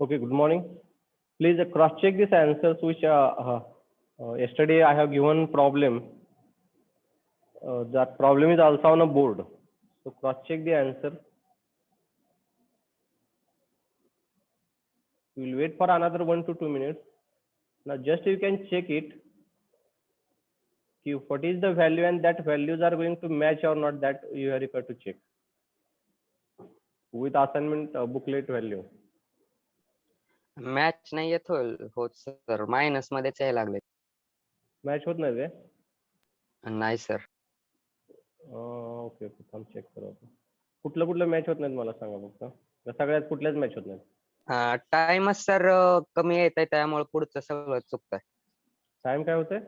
Okay, good morning. Please cross-check these answers which yesterday I have given problem. That problem is also on a board. So cross-check the answer. We will wait for another 1 to 2 minutes. Now just you can check it. What is the value and that values are going to match or not, that you are required to check with assignment booklet value. Match नाही येत होत sir, minus मध्येच यायला लागले. Match होत नाही ते. नाही सर. ओके ओके, थांब चेक करू आपण. कुठलं मॅच होत नाही मला सांगा फक्त. सगळ्यात कुठल्याच मॅच होत नाही. टाइमच सर कमी येत आहे, त्यामुळे पुढचं सगळं चुकतंय. टाइम काय होतंय?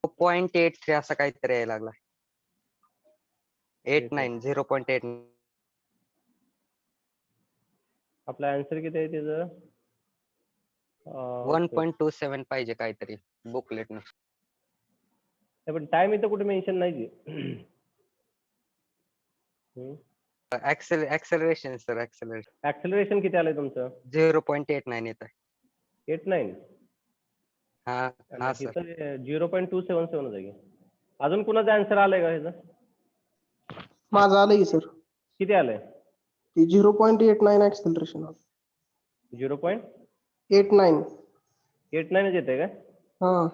0.83 असं काहीतरी यायला लागला. 89 0.89. आपला आन्सर किती आहे त्याचं? 1.27 पाहिजे काहीतरी बुकलेट न. पण टाइम इथं कुठे मेन्शन नाही. ऍक्सेलरेशन सर, ऍक्सेलरेशन किती आलंय तुमचं? 0.89 येत आहे. 89. हा सर. 0.277 आहे. अजून कुणाचं आन्सर आलंय का ह्याचं? माझं आलंय सर. किती आलंय? 0.89 ऍक्सेलरेशन. 0.89 येते का? हा.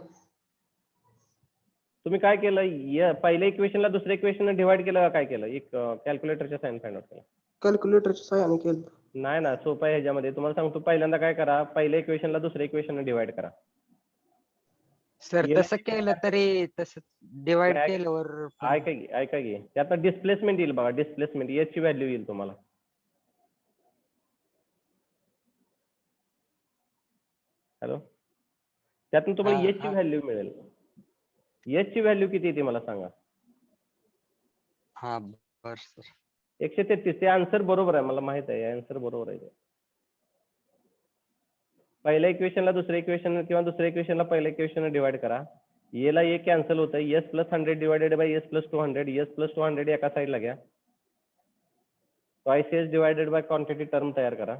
तुम्ही काय केलं? पहिल्या इक्वेशनला दुसऱ्या इक्वेशन डिवाइड केलं का काय केलं? एक कॅल्क्युलेटरच्या साइन फाइंड आउट केलं. कॅल्क्युलेटरच्या साहाय्याने केलं. नाही ना, सोपं आहे ह्याच्यामध्ये. तुम्हाला सांगतो, पहिल्यांदा काय करा, पहिल्या इक्वेशनला दुसऱ्या इक्वेशन डिवाइड करा. सर तसं केलं तरी तसं डिवाइड केल्यावर ऐका की त्यात डिस्प्लेसमेंट येईल बघा. डिस्प्लेसमेंट याची व्हॅल्यू येईल तुम्हाला. हॅलो, त्यातून तुम्हाला याची व्हॅल्यू मिळेल. याची व्हॅल्यू किती येते मला सांगा. हा बर सर. 133. ते आन्सर बरोबर आहे, मला माहित आहे. आन्सर बरोबर आहे. पहिल्या इक्वेशनला दुसऱ्या इक्वेशन किंवा दुसऱ्या इक्वेशनला पहिल्या इक्वेशन डिवाइड करा. येला ए कॅन्सल होतं. S plus 100 divided by S plus 200. S plus 200 एका साईडला घ्या. Twice S divided by quantity term तयार करा.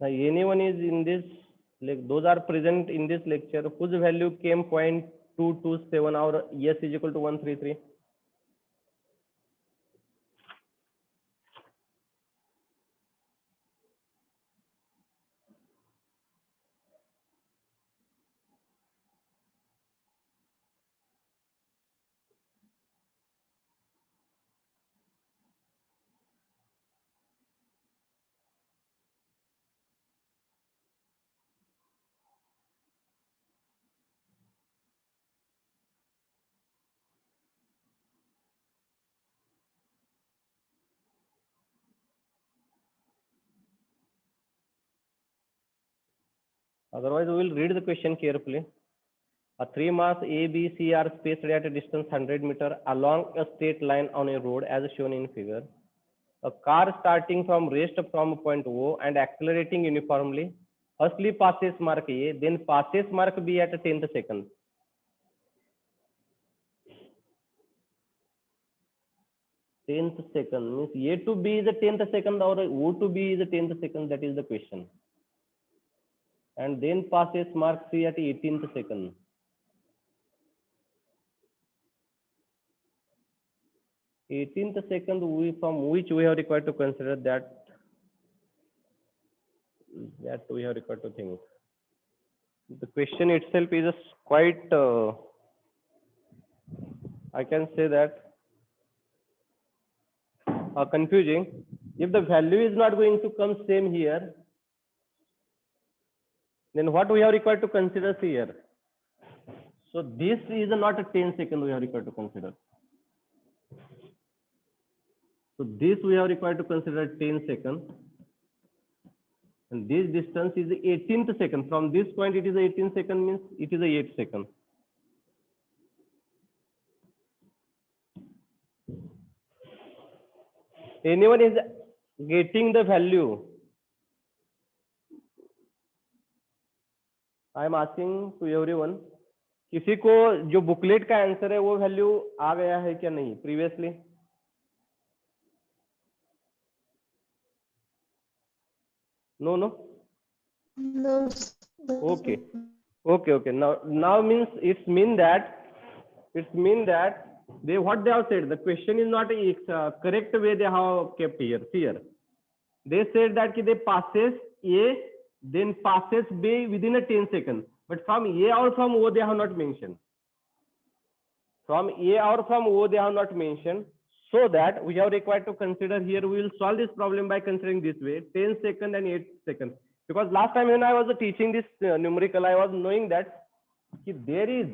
Anyone is in this, like those are present in this lecture whose value came 0.227 or yes is equal to 133. Otherwise, we will read the question carefully. A three mass A, B, C are spaced at a distance 100 meter along a straight line on a road as shown in figure. A car starting from rest from point O and accelerating uniformly firstly passes mark A, then passes mark B at a 10th second. Tenth second means A to B is a 10th second or O to B is a 10th second. That is the question. And then passes mark C at 18th second. Second, from which we have required to consider that we have required to think. The question itself is quite, I can say that, confusing. If the value is not going to come same here, Then what we have required to consider here? So this is not a 10 second we have required to consider. So this we have required to consider 10 seconds. And this distance is the 18th second. From this point it is 18 second, means it is a 8 second. Anyone is getting the value? I am asking to everyone. किसी को जो booklet का answer है वो value आ गया है क्या नहीं previously? No, no. No, Okay. Okay. Now means it's mean that they what they have said. The question is not a correct way they have kept here. Here they said that they passes A, then passes B within a 10 seconds. But from A or from O they have not mentioned. From A or from O they have not mentioned. So that we have required to consider here, we will solve this problem by considering this way, 10 seconds and 8 seconds. Because last time when I was teaching this numerical, I was knowing that there is,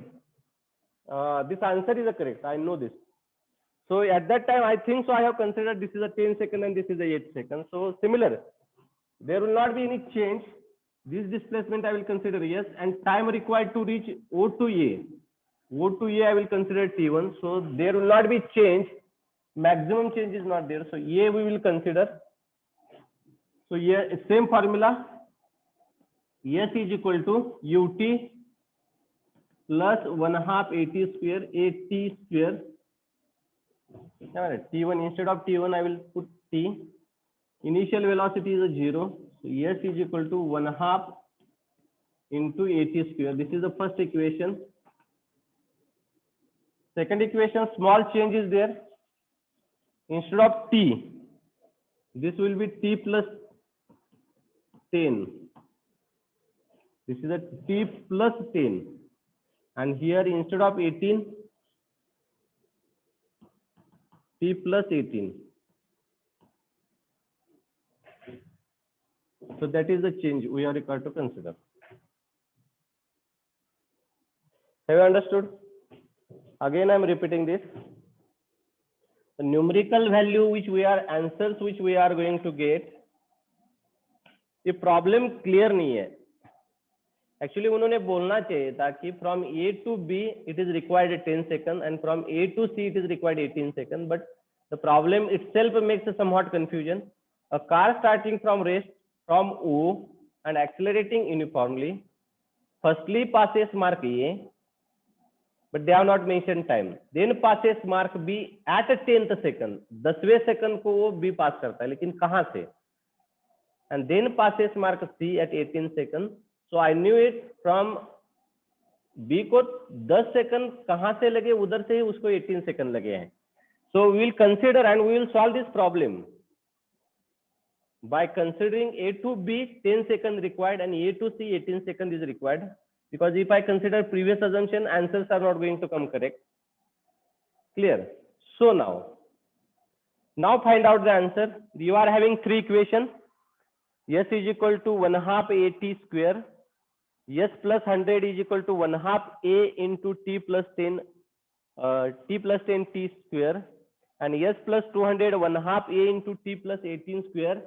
this answer is correct. I know this. So at that time, I think so I have considered this is a 10 second and this is a 8 seconds. So similar, there will not be any change. This displacement I will consider yes, and time required to reach O to A. O to A I will consider T1. So there will not be change. Maximum change is not there. So A we will consider. So yeah, same formula. S is equal to UT plus 1/2 AT square, AT square. T1 instead of T1 I will put T. Initial velocity is a 0. So S is equal to 1/2 into AT square. This is the first equation. Second equation, small change is there. Instead of T, this will be T plus 10. This is a T plus 10. And here instead of 18, T plus 18. So that is the change we are required to consider. Have you understood? Again, I am repeating this. The numerical value which we are answers which we are going to get, ये problem clear नहीं है. Actually उन्होंने बोलना चाहिए था कि from A to B it is required 10 seconds and from A to C it is required 18 seconds, but the problem itself makes a somewhat confusion. A car starting from rest from O and accelerating uniformly firstly passes mark A, but they have not mentioned time. Then passes mark B at a 10th second. 10वें second को वो B पास करता है, लेकिन कहाँ से? And then passes mark C at 18 seconds. So I knew it from B को 10 second कहाँ से लगे, उधर से ही उसको 18 सेकंड लगे हैं. So we will consider and we will solve this problem by considering A to B 10 seconds required and A to C 18 seconds is required. Because if I consider previous assumption, answers are not going to come correct. Clear? So now find out the answer. You are having three equations. S is equal to 1/2 AT square. S plus 100 is equal to 1/2 A into T plus 10 T square. And S plus 200 1/2 A into T plus 18 square.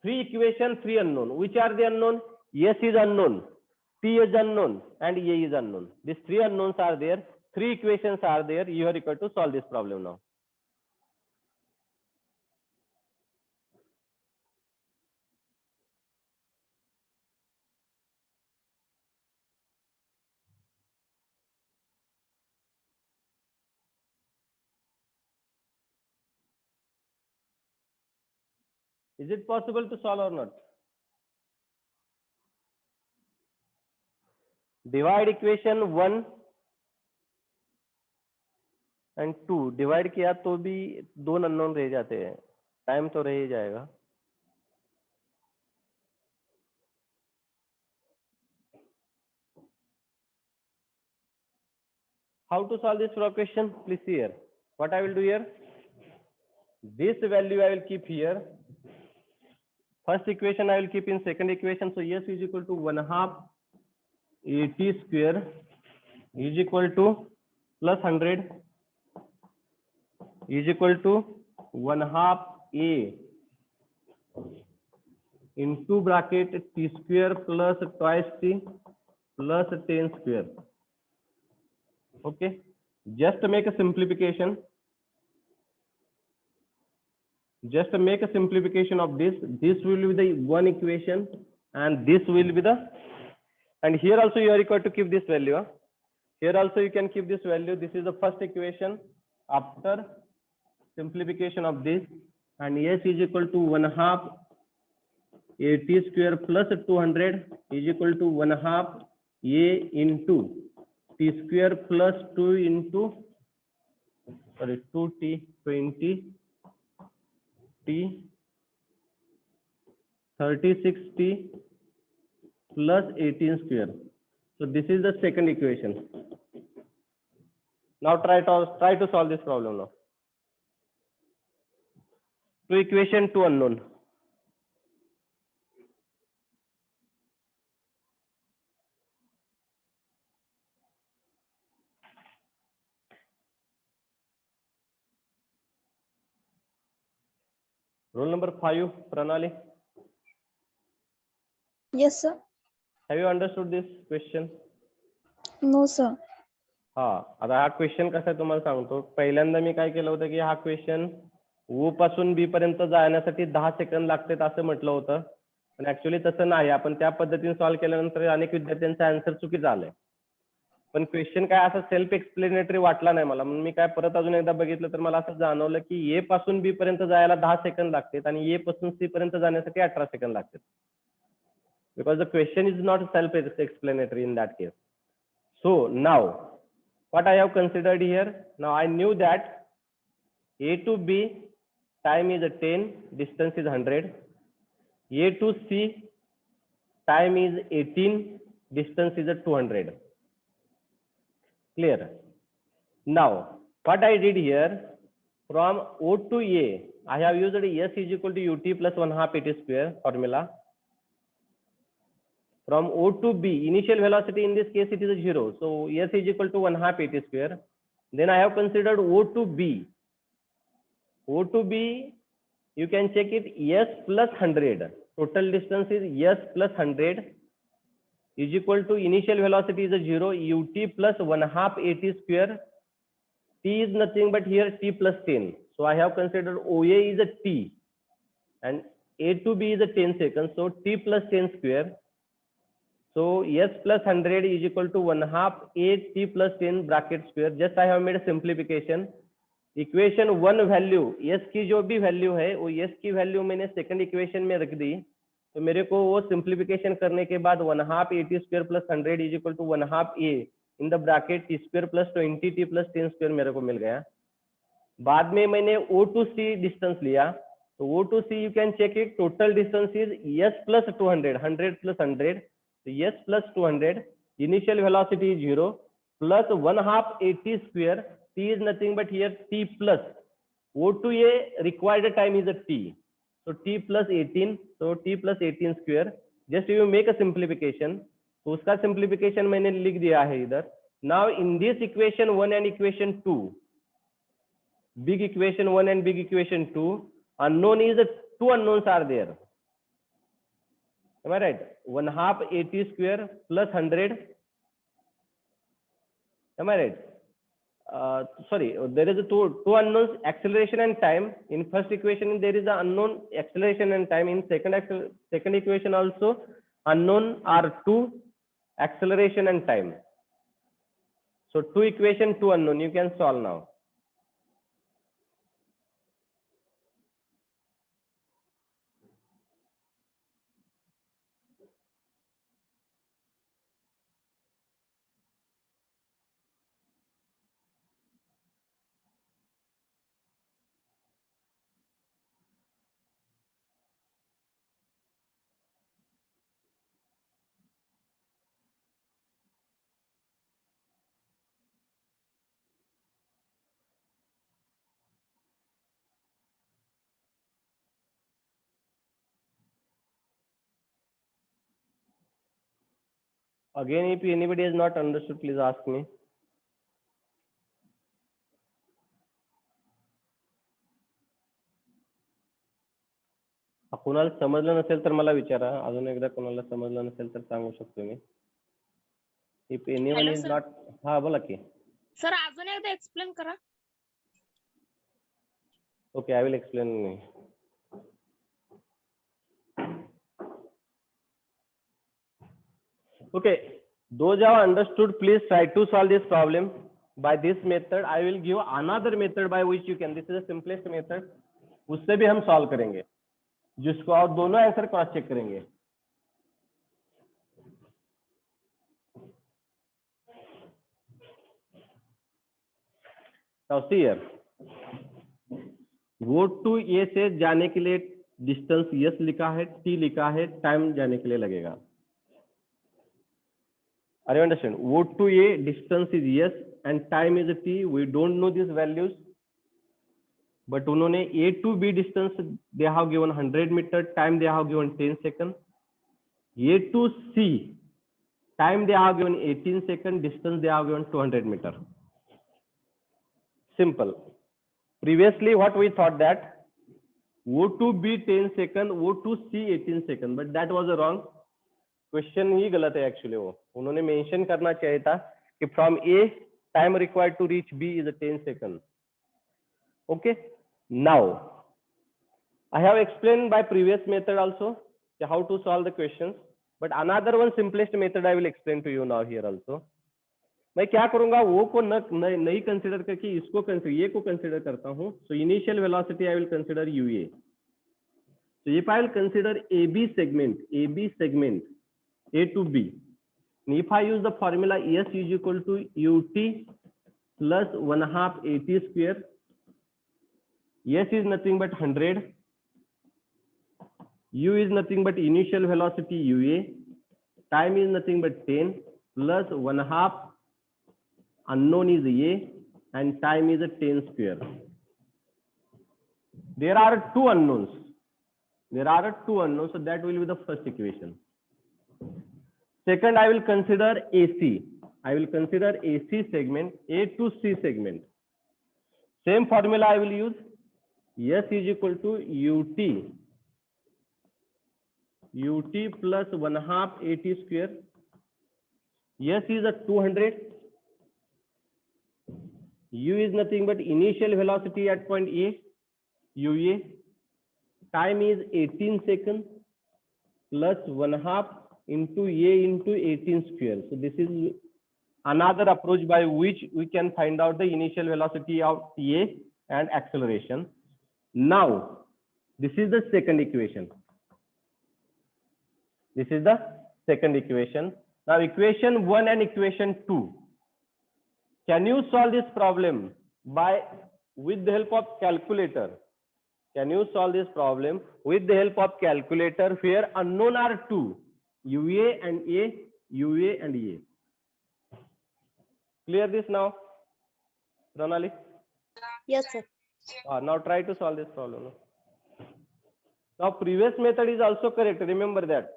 Three equations, three unknown. Which are the unknown? S is unknown. T is unknown and A is unknown. These three unknowns are there. Three equations are there. You are required to solve this problem now. Is it possible to solve or not? Divide equation 1 and 2. Divide किया तो भी दो unknown रह जाते हैं. Time तो रह ही जाएगा. How to solve this question? Please see here. What I will do here? This value I will keep here. First equation I will keep in second equation. So S is equal to 1/2 80 square is equal to plus 100 is equal to 1 half a into bracket t square plus twice t plus 10 square. Okay, just to make a simplification, of this will be the one equation and this will be the, and here also you are required to keep this value, huh? Here also you can keep this value. This is the first equation after simplification of this, and s is equal to 1 half a t square plus 200 is equal to 1 half a into t square plus 2 into 2t 20 t 36t plus 18 square. So this is the second equation. Now try to solve this problem now. Two equation, two unknown. Rule number 5, Pranali. Yes, sir. Have you understood this question? No, sir. हा, आता हा question कसा आहे तुम्हाला सांगतो. पहिल्यांदा मी काय केलं होतं की हा क्वेश्चन ओ पासून बी पर्यंत जाण्यासाठी 10 सेकंद लागतात असं म्हटलं होतं, पण ऍक्च्युअली तसं नाही. आपण त्या पद्धतीने सॉल्व्ह केल्यानंतर अनेक विद्यार्थ्यांचा आन्सर चुकीचा आलाय. पण क्वेश्चन काय असं सेल्फ एक्सप्लेनेटरी वाटला नाही मला, म्हणून मी काय परत अजून एकदा बघितलं तर मला असं जाणवलं की ए पासून बी पर्यंत जायला 10 सेकंद लागतात आणि ए पासून सी पर्यंत जाण्यासाठी 18 सेकंद लागतात. Because the question is not self-explanatory in that case. So now, what I have considered here, now I knew that A to B time is 10, distance is 100. A to C time is 18, distance is 200. Clear? Now, what I did here, from O to A, I have used S is equal to UT plus 1 half AT square formula. From O to B, initial velocity in this case it is 0. So S is equal to 1 half AT square. Then I have considered O to B. O to B, you can check it, S plus 100. Total distance is S plus 100 is equal to initial velocity is 0, UT plus 1 half AT square. T is nothing but here T plus 10. So I have considered OA is a T and A to B is a 10 seconds. So T plus 10 square. So S plus 100 is equal to 1 half A T plus 10 bracket square. Just I have made a simplification. Equation 1 value S की जो भी value है वो S की value मैंने second equation में रख दी. तो मेरे को वो सिंप्लीफिकेशन करने के बाद 1 half AT square plus 100 is equal to 1 half A in the bracket T square plus 20 T plus 10 square मेरे को मिल गया. बाद में मैंने O to C डिस्टेंस लिया. तो O to C you can check it, total distance is S plus 200, 100 plus 100. So S plus 200, initial velocity is 0, plus 1 half AT square, T is nothing but here T plus, O to A required time is a T. So T plus 18, so T plus 18 square. Just you make a simplification. तो उसका simplification मैंने लिख दिया है इधर. Now in this equation 1 and equation 2, big equation 1 and big equation 2, unknown is two unknowns are there. Am I right? 1 half AT square plus 100. Am I right? Sorry, there is a two unknowns, acceleration and time. In first equation there is an unknown acceleration and time. In second equation also unknown are 2 acceleration and time. So 2 equation, 2 unknown. You can solve now. Again, if anybody has not understood, please ask me. कोणाला समजलं नसेल तर मला विचारा. अजून एकदा कोणाला समजलं नसेल तर सांगू शकतो मी. If anyone Hello, is sir. not, हा बोला की. सर अजून एकदा एक्सप्लेन करा. Okay, I will explain. Okay, those who have understood, please try to solve this problem by this method. I will give another method by which you can. This is the simplest method. उससे भी हम solve करेंगे, जिसको आप दोनों answer cross check करेंगे. Now see here. Go to A से जाने के लिए डिस्टेंस S लिखा है, T लिखा है, टाइम जाने के लिए लगेगा. Are you understand? O to A distance is S and time is T. We don't know these values, but उन्होंने A to B distance they have given 100 meter, time they have given 10 seconds. A to C time they have given 18 seconds, distance they have given 200 meter. Simple. Previously, what we thought that O to B 10 seconds, O to C 18 seconds, but that was wrong. Question ही गलत है actually. वो उन्होंने mention करना चाहिए था कि from A time required to reach B is 10 second. Okay, now I have explain by previous method also how to solve the questions, but another one simplest method I will explain to you now here also. मैं क्या करूंगा, वो को नहीं consider करके इसको ये को कंसिडर करता हूं. So initial velocity I will consider UA. So if I will consider AB segment A to B, and if I use the formula S is equal to UT plus 1/2 AT square, S is nothing but 100, U is nothing but initial velocity UA, time is nothing but 10 plus 1/2 unknown is A and time is 10 square. There are two unknowns. So that will be the first equation. Second, I will consider AC. I will consider AC segment, A to C segment. Same formula I will use. S is equal to UT plus 1/2 AT square. S is a 200. U is nothing but initial velocity at point A, UA. Time is 18 seconds plus 1/2 into A into 18 square. So this is another approach by which we can find out the initial velocity of A and acceleration. Now, this is the second equation. Now, equation 1 and equation 2. Can you solve this problem with the help of calculator? Can you solve this problem with the help of calculator where unknown are two, UA and A, UA and A? Clear this now, Pranali? Yes, sir. Now try to solve this problem. Now previous method is also correct, remember that.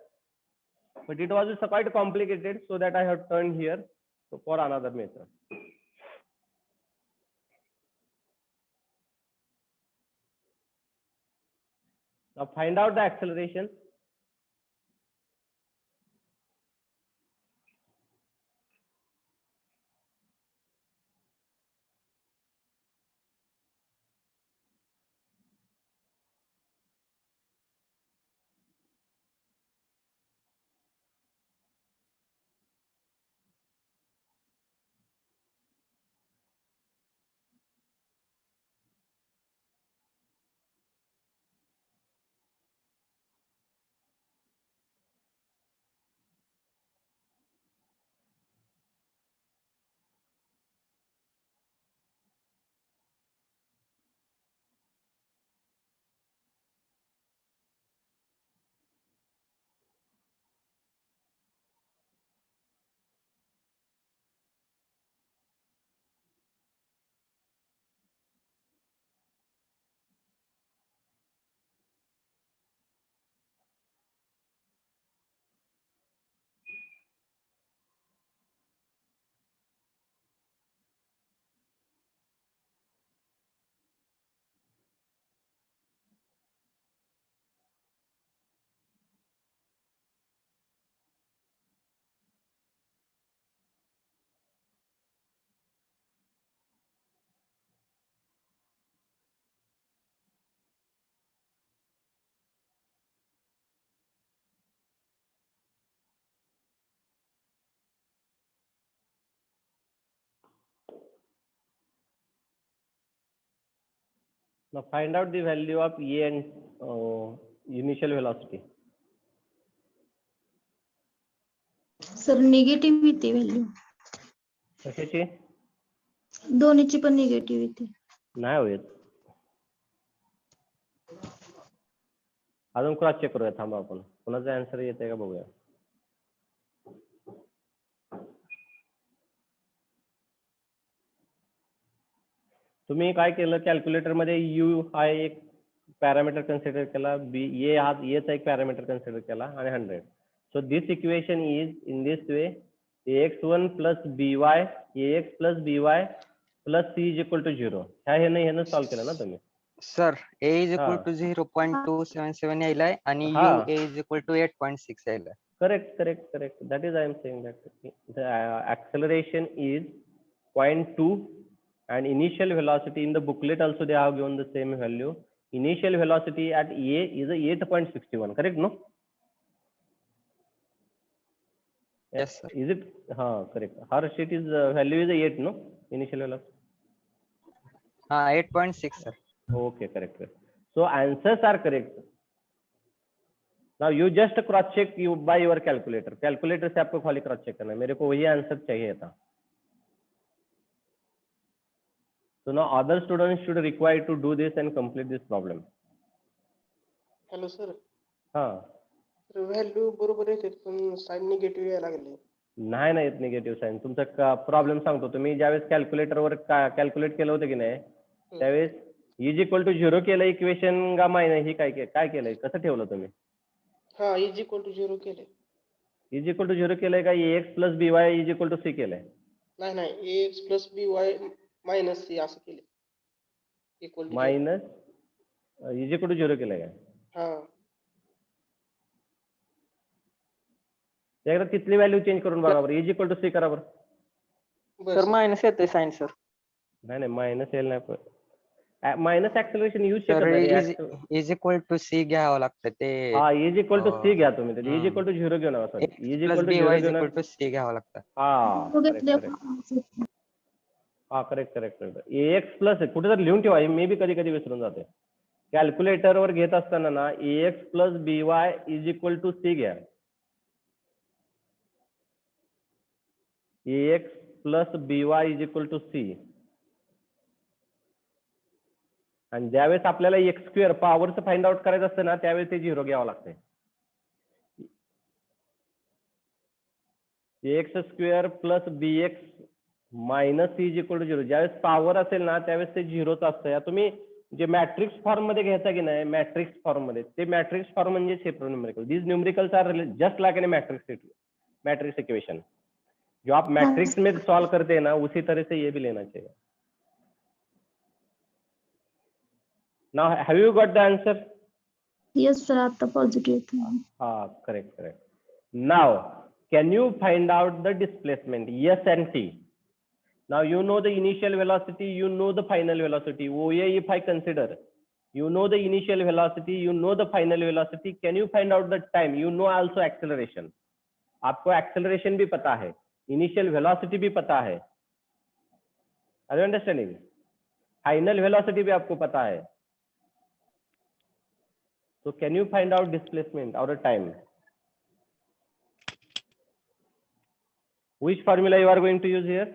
But it was quite complicated, so that I have turned here for another method. Now find out the acceleration. Now find out the value of A and initial velocity. Sir negative येते value, कशाची? दोन्हीची पण negative येते. नाही होत. अजून cross check करूया, थांबा आपण कोणाचा आन्सर येते का बघूया. तुम्ही काय केलं, कॅल्क्युलेटर मध्ये यू हा एक पॅरामीटर कन्सिडर केला, बी ए हा एचा एक पॅरामीटर कन्सिडर केला आणि 100. So this equation is in this way, ax1 plus B Y ax plus B Y plus C is equal to 0. ह्यानं सॉल्व्ह केलं ना तुम्ही? सर ए इज इक्वल हा. टू 0.277 यायलाय आणि हा. U A is equal to 8.6 यायलाय. Correct. That is I am saying that the acceleration is 0.2 and initial velocity in the booklet also they have given the same value. Initial velocity at A is a 8.61. Correct, no? Yes, sir. Is it? Correct. Her sheet is value is 8, no? Initial velocity. 8.6 sir. Okay, correct. So answers are correct. Now you just cross check you by your calculator. Calculator से आपको खाली cross check करना है. मेरे को वही answer चाहिए था. So now other students should require to do this and complete this problem. Hello sir, हा. तर व्हॅल्यू बरोबर येते पण साईन निगेटिव्ह यायला लागले. नाही येत निगेटिव्ह साईन. तुमचा प्रॉब्लेम सांगतो. तुम्ही ज्यावेळेस कॅल्क्युलेटरवर कॅल्क्युलेट केलं होतं की नाही, त्यावेळेस इज इक्वल टू 0 केलं इक्वेशन का मायनस ही काय केलंय, कसं ठेवलं तुम्ही? हा, इज इक्वल टू 0 केले. इज इक्वल टू 0 केलंय का ax plus B Y is equal to C केलंय? नाही, ax plus B Y minus C असं केले. Equal to minus is equal to 0 केलंय का? हा, एकदा तिथली व्हॅल्यू चेंज करून बघा बरं. इज इक्वल टू सी करा बरं. सर मायनस येते साईन सर. नाही मायनस येईल नाही. मायनस ऍक्सेलरेशन यूज शकत सर नाही. इज इक्वल टू सी घ्यावं लागतं ते. हा, इज इक्वल टू सी घ्या तुम्ही. इज इक्वल टू 0 घेऊ नका. Sorry, is plus equal to B 0 Y is घेऊ इक्वल नका. टू सी घ्यावं लागतं. हा, करेक्ट. ax प्लस कुठे तर लिहून ठेवा. मी बी कधी विसरून जाते. कॅल्क्युलेटरवर घेत असताना ना ax plus B Y is equal to C घ्या. ax plus B Y is equal to C. आणि ज्यावेळेस आपल्याला एक्स स्क्वेअर पॉवरचं फाइंड आउट करायचं असतं ना, त्यावेळेस ते 0 घ्यावं लागतंय. X square plus B X minus C is equal to 0. ज्यावेळेस पॉवर असेल ना त्यावेळेस ते 0च असतं. या तुम्ही जे मॅट्रिक्स फॉर्म मध्ये घ्यायचा की नाही, मॅट्रिक्स फॉर्म मध्ये, ते मॅट्रिक्स फॉर्म म्हणजे separate numerical. These numericals are just like an matrix equation. जो आप मैट्रिक्स में सॉल्व करते हैं ना, उसी तरह से ये भी लेना चाहिए. Now, have you got the answer? Yes sir, आता positive. Correct. Now, can you find out the displacement? Yes and T. Now you know the initial velocity, you know the final velocity. OA, if I consider, you know the initial velocity, you know the final velocity. Can you find out the time? You know also acceleration. आपको acceleration भी पता है, initial velocity भी पता है. Are you understanding? Final velocity भी आपको पता है. So can you find out displacement or a time? Which formula you are going to use here?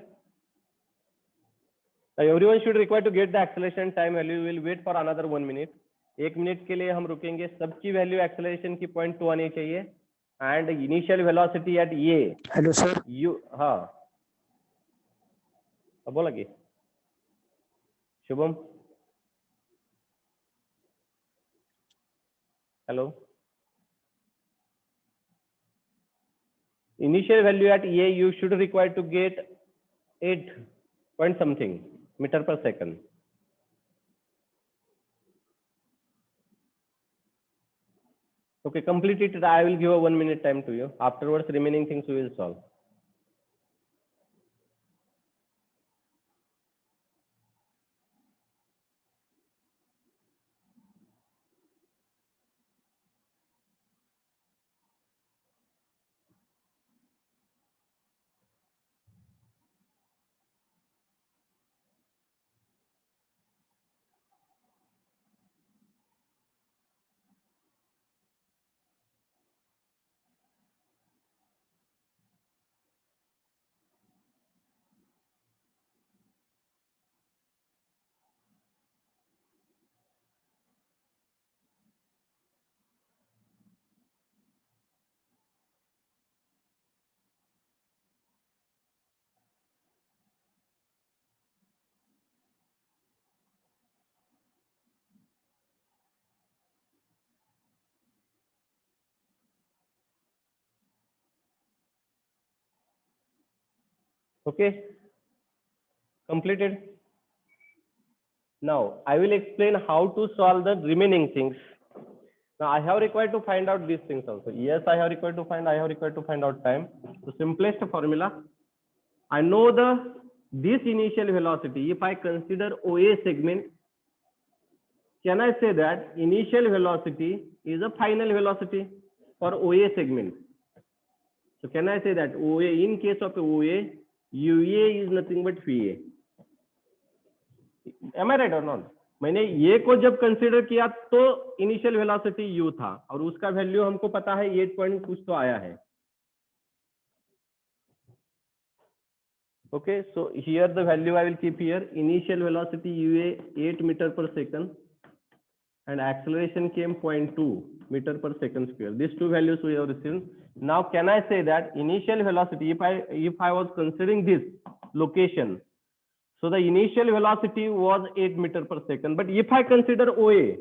Now everyone should require to get the acceleration time value. We will wait for another 1 minute. 1 minute के लिए हम रुकेंगे. सबकी value acceleration की 0.2 आनी चाहिए. And initial velocity at ये. Hello sir. You हाँ बोला की Shubham. Hello. Initial value at A you should require to get 8 point something meter per second. Okay, complete it. I will give a 1 minute time to you. Afterwards, remaining things we will solve. Okay, completed. Now I will explain how to solve the remaining things. Now I have required to find out these things also. Yes, I have required to find out time. The simplest formula, I know this initial velocity. If I consider OA segment, can I say that initial velocity is a final velocity for OA segment? So can I say that OA, in case of OA, UA is nothing but VA? Am I right or not? मैंने ये को जब consider किया तो initial velocity u था और उसका value हमको पता है 8 पॉइंट कुछ तो आया है. Okay, so here the value I will keep here. Initial velocity UA 8 meter per second and acceleration came 0.2 meter per second square. These two values we have received. Now can I say that initial velocity, if I was considering this location, so the initial velocity was 8 meter per second. But if I consider OA,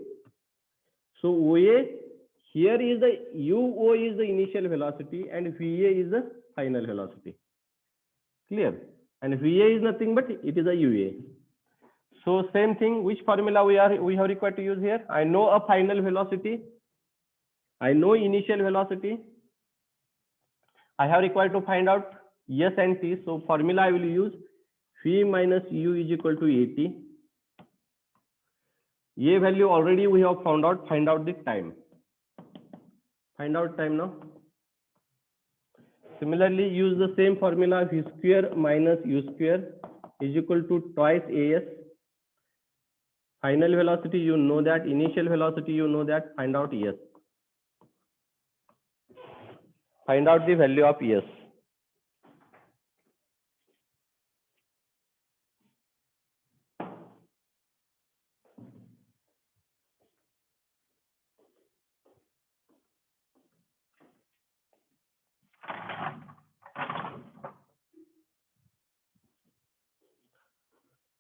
so OA here is the UO is the initial velocity and VA is the final velocity. Clear? And VA is nothing but it is a UA. So same thing, which formula we have required to use here? I know a final velocity. I know initial velocity. I have required to find out S and T. So formula I will use V minus U is equal to AT. ये value already we have found out. Find out the time. Find out time now. Similarly, use the same formula. V square minus U square is equal to twice AS. Final velocity you know that. Initial velocity you know that. Find out S. Find out the value of S.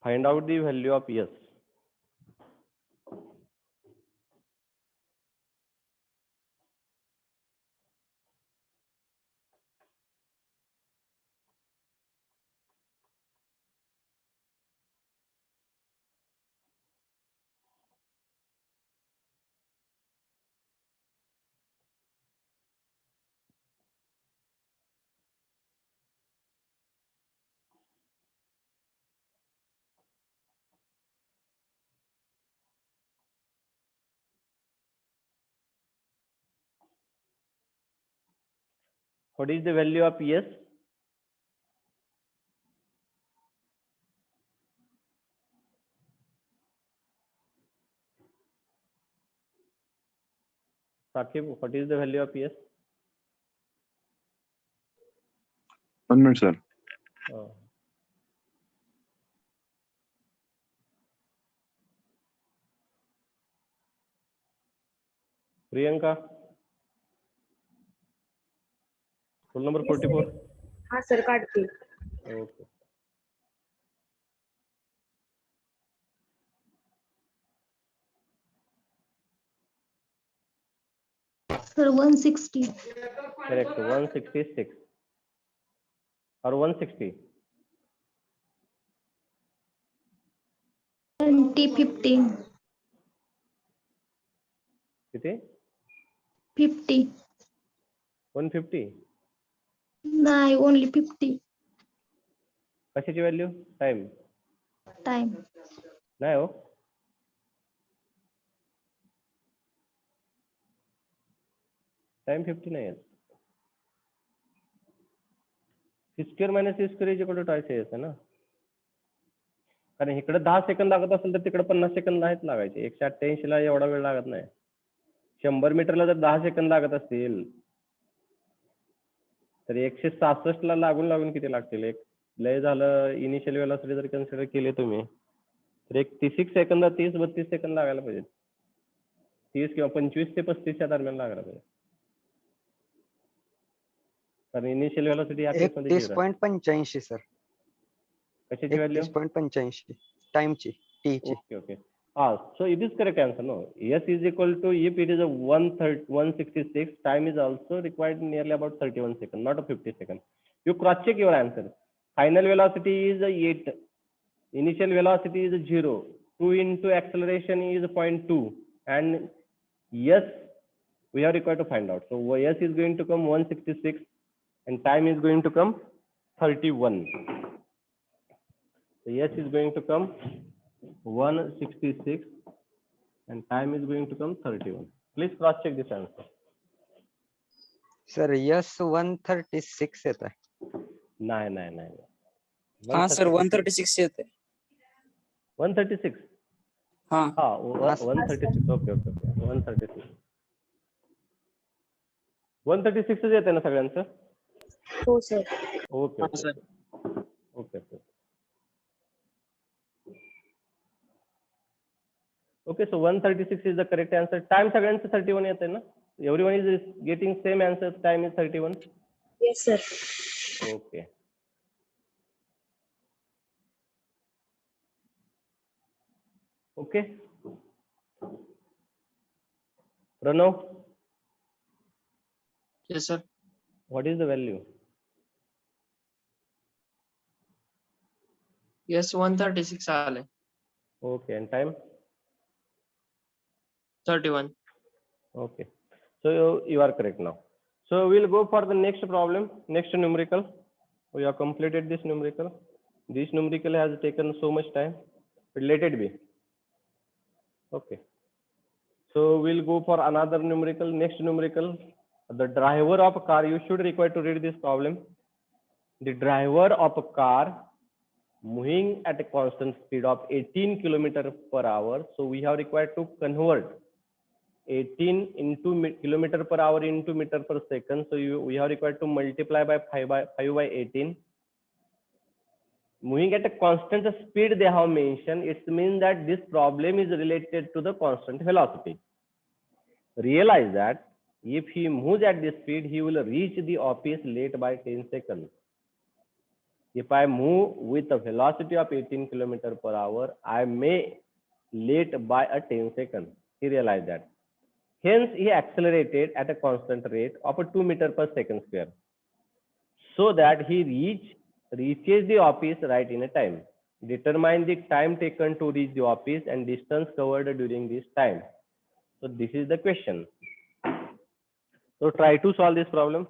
Find out the value of S. What is the value of S? Sakib, what is the value of S? 1 minute, sir. Oh. Priyanka, roll number 44. हाँ sir काढते. Okay. Sir, 160. Correct. 166 or 160. 50. किती? 50. 150. नाही, only 50 कशाची value? Time time. नाही हो. Time 50 नाही आहे. C square minus C square is equal to twice S आहे ना. कारण इकडे 10 सेकंद लागत असेल तर तिकडे 50 सेकंद नाहीच लागायचे. 188 ला एवढा वेळ लागत नाही. 100 मीटरला जर 10 सेकंद लागत असतील तर 166 ला लागून किती लागतील? एक लय झालं इनिशियल वेलोसिटी जर कन्सिडर केले तुम्ही तर एक 30 सेकंद 30-32 सेकंद लागायला पाहिजे. 30 किंवा 25 ते 35 च्या दरम्यान लागायला पाहिजे. कारण इनिशियल वेलोसिटी या केसमध्ये 31.85 सर. कशाची व्हॅल्यू? 31.85 टाइमची टी ची. Okay. So it is correct answer, no? S is equal to, if it is a 166, time is also required nearly about 31 seconds, not a 50 seconds. You cross check your answer. Final velocity is 8. Initial velocity is 0. 2 into acceleration is 0.2. And yes, we are required to find out. So yes is going to come 166 and time is going to come 31. So yes is going to come 166 and time is going to come 31. Please cross check this answer. Sir yes 136 येत आहे. नाही. हाँ sir 136 येते. 136. हाँ हा 136. Okay 136. 136 येते ना सगळ्यांचं. हो सर. ओके हाँ sir. Okay, so 136 is the correct answer. Time सगळ्यांचं 31 येते ना. Everyone is getting same answer. Time is 31. Yes sir. Okay. Okay. Pranav, yes sir. what is the value? Yes 136 आले. Okay, and time? 31. Okay. So you are correct now. So we'll go for the next problem, next numerical. We have completed this numerical. This numerical has taken so much time, but let it be. Okay. So we'll go for another numerical, next numerical. The driver of a car, you should require to read this problem. The driver of a car moving at a constant speed of 18 km per hour. So we have required to convert 18 into kilometer per hour into meter per second. So we have required to multiply by 5 by 18. Moving at a constant speed they have mentioned. It means that this problem is related to the constant velocity. Realize that if he moves at this speed, he will reach the office late by 10 seconds. If I move with a velocity of 18 km per hour, I may late by a 10 seconds. He realized that. Hence, he accelerated at a constant rate of 2 meters per second square, so that he reaches the office right in a time. Determine the time taken to reach the office and distance covered during this time. So this is the question. So try to solve this problem.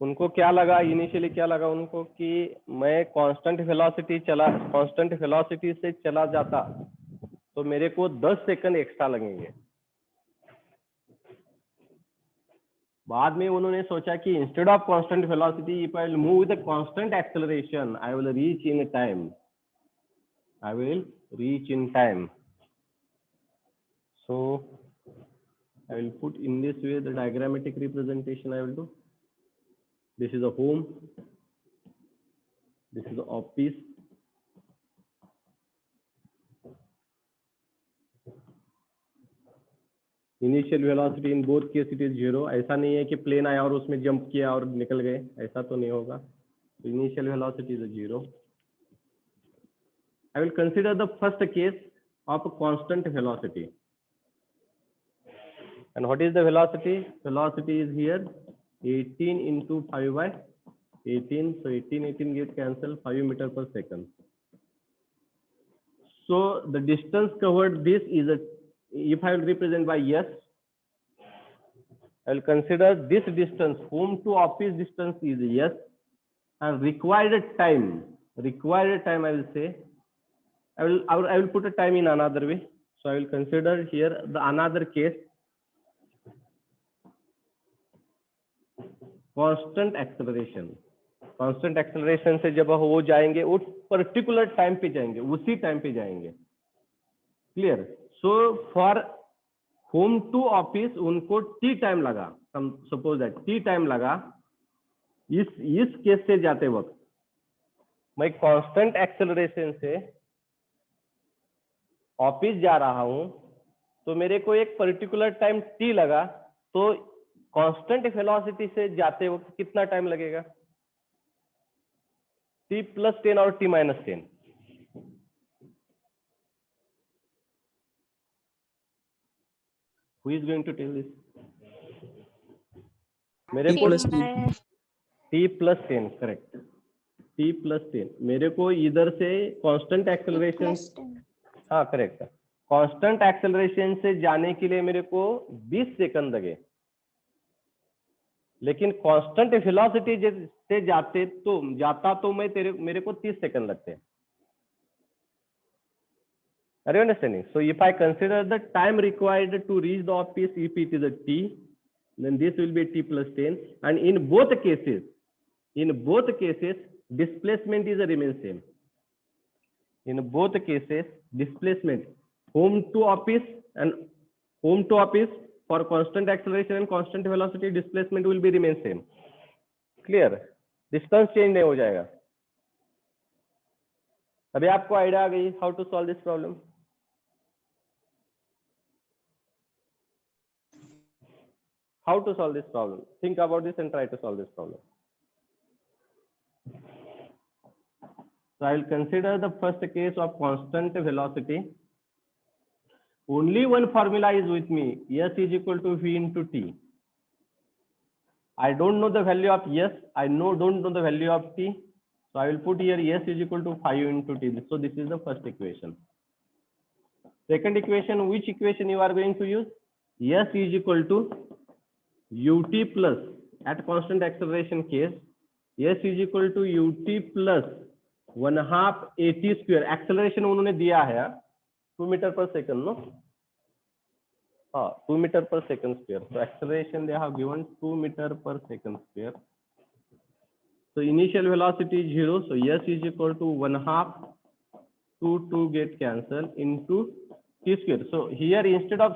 उनको क्या लगा, initially क्या लगा उनको कि मैं constant velocity से चला जाता तो मेरे को 10 सेकंड एक्स्ट्रा लगेंगे. बाद में उन्होंने सोचा कि instead of constant velocity, if I will move with constant acceleration, I will reach in time. So I will put in this way the diagrammatic representation I will do. This is a home, this is the office, initial velocity in both case it is 0. ऐसा नहीं है कि plane आया और उसमें jump किया और निकल गए, ऐसा तो नहीं होगा. Initial velocity is 0. I will consider the first case of a constant velocity. And what is the velocity? Velocity is here 18 into 5 by 18. So 18 get cancelled, 5 meters per second. So the distance covered, this is if I will represent by yes, I will consider this distance, home to office distance is yes, and required time I will say, I will put a time in another way. So I will consider here the another case, constant acceleration से जब वो जाएंगे उस particular time पे जाएंगे, उसी time पे जाएंगे. Clear? So for home to office उनको टी टाइम लगा, सपोज दैट टी टाइम लगा. इस केस से जाते वक्त मैं कांस्टेंट एक्सेलरेशन से ऑफिस जा रहा हूं तो मेरे को एक पर्टिकुलर टाइम टी लगा. तो कांस्टेंट वेलोसिटी से जाते वक्त कितना टाइम लगेगा? t + 10 और t - 10. Who is going to tell this? मेरे T को plus T. t plus 10 correct, t plus 10 मेरे को इधर से कांस्टेंट एक्सेलरेशन, हाँ करेक्ट, कांस्टेंट एक्सेलरेशन से जाने के लिए मेरे को 20 सेकंड लगे, लेकिन कांस्टेंट वेलोसिटी से जाता तो मेरे को 30 सेकंड लगते हैं. Are you understanding? So if I consider the time required to reach the office, if it is a t, then this will be t plus 10, and in both cases, displacement is remain same. In both cases, displacement home to office for constant acceleration and constant velocity, displacement will be remain same. Clear? Distance change नहीं हो जाएगा. अभी आपको idea आ गई how to solve this problem? How to solve this problem? Think about this and try to solve this problem. So I will consider the first case of constant velocity. Only one formula is with me. S is equal to V into T. I don't know the value of S. I don't know the value of T. So I will put here S is equal to 5 into T. So this is the first equation. Second equation, which equation you are going to use? S is equal to ut plus, at constant acceleration case, S is equal to ut plus 1/2 at square. Acceleration उन्होंने दिया है 2 meter per second, no? हाँ, 2 meter per second square. So acceleration they have given 2 meter per second square. So initial velocity is 0. So S is equal to 1/2 2 get cancelled into t square. So here instead of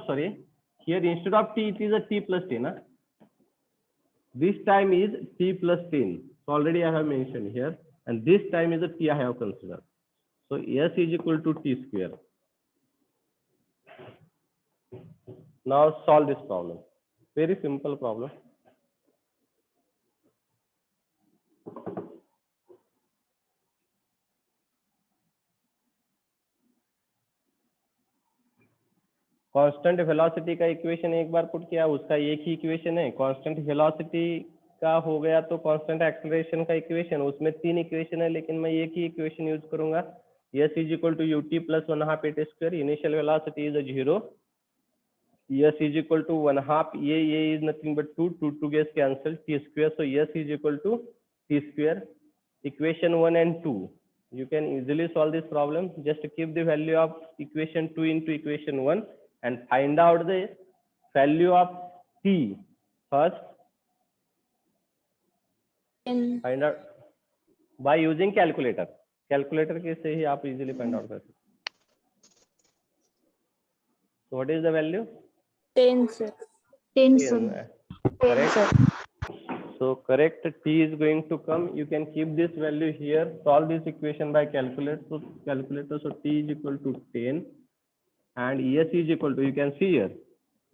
t, it is a t plus 10. Huh? This time is t plus 10. So already I have mentioned here, and this time is a t I have considered. So S is equal to t square. Now solve this problem. Very simple problem. Constant velocity का equation एक बार put किया, उसका एक ही equation है. Constant velocity का हो गया तो कांस्टेंट एक्सेलरेशन का इक्वेशन, उसमें 3 इक्वेशन है, लेकिन मैं एक ही इक्वेशन यूज करूंगा. S is equal to ut plus 1/2 at square. Initial velocity is a 0. S is equal to 1/2. A is nothing but 2 gets cancelled, t square. So S is equal to t square. Equation 1 and 2. You can easily solve this problem. Just keep the value of equation 2 into equation 1 and find out the value of t first. Find out by using calculator. Calculator के से ही आप easily find out कर सकते. So what is the value? 10, sir. 10, 10. sir. Correct. So correct t is going to come. You can keep this value here. Solve this equation by calculator. So t is equal to 10, and S is equal to, you can see here,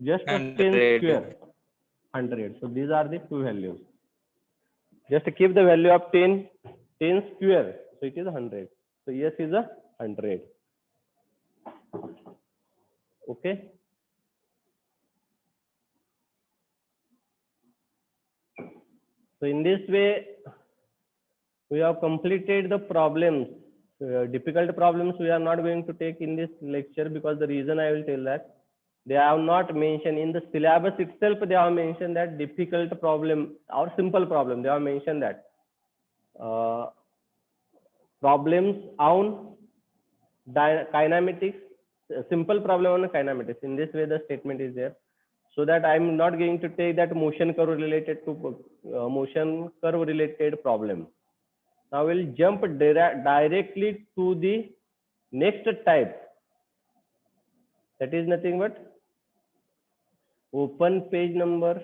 just a 10 square, 100. So these are the two values. Just keep the value of 10 square. So it is 100. So S is a 100. Okay. So in this way, we have completed the problems. Difficult problems we are not going to take in this lecture, because the reason I will tell that they have not mentioned in the syllabus itself. They have mentioned that difficult problem or simple problem. They have mentioned that problems on kinematics, simple problem on kinematics. In this way, the statement is there. So that I am not going to take that motion curve related problem. Now we'll jump directly to the next type. That is nothing but open page number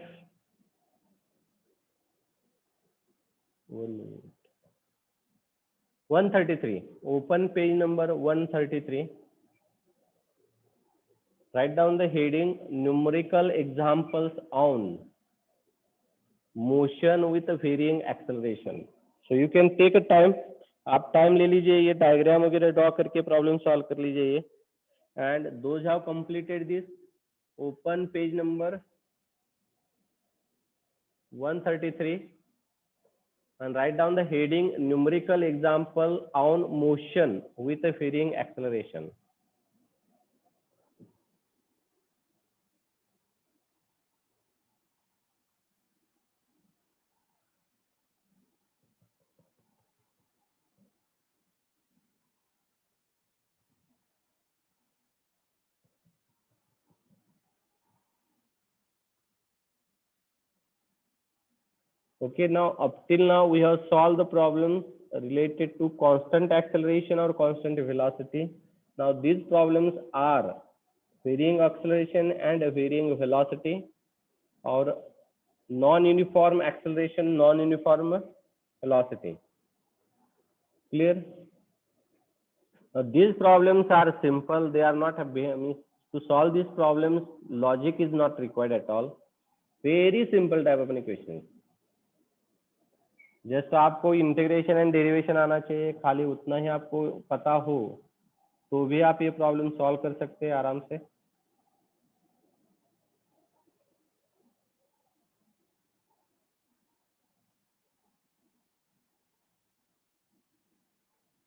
133. Open page number 133. Write down the heading numerical examples on motion with varying acceleration. So you can take a time. आप time ले लीजिए, ये diagram वगैरह draw करके problem solve कर लीजिए. And those have completed this, open page number 133. and write down the heading numerical example on motion with a varying acceleration. Okay, now up till now we have solved the problems related to constant acceleration or constant velocity. Now these problems are varying acceleration and varying velocity, or non-uniform acceleration, non-uniform velocity. Clear? Now these problems are simple. They are not means to solve these problems, logic is not required at all. Very simple type of equations. जैसे आपको integration and derivation आना चाहिए, खाली उतना ही आपको पता हो तो भी आप ये प्रॉब्लम सॉल्व कर सकते हैं आराम से.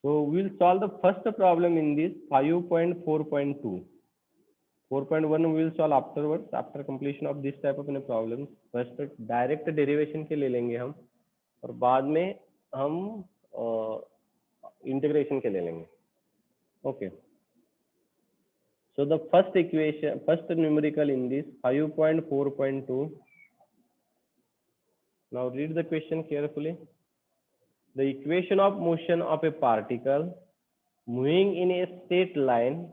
So we'll solve the first problem in this 5.4.2. 4.1 we will solve afterwards, after completion of this type of problems. First direct derivation के ले लेंगे हम, और बाद में हम इंटीग्रेशन के ले लेंगे. Okay. So the first equation, first numerical in this 5.4.2. Now read the question carefully. The equation of motion of a particle moving in a straight line.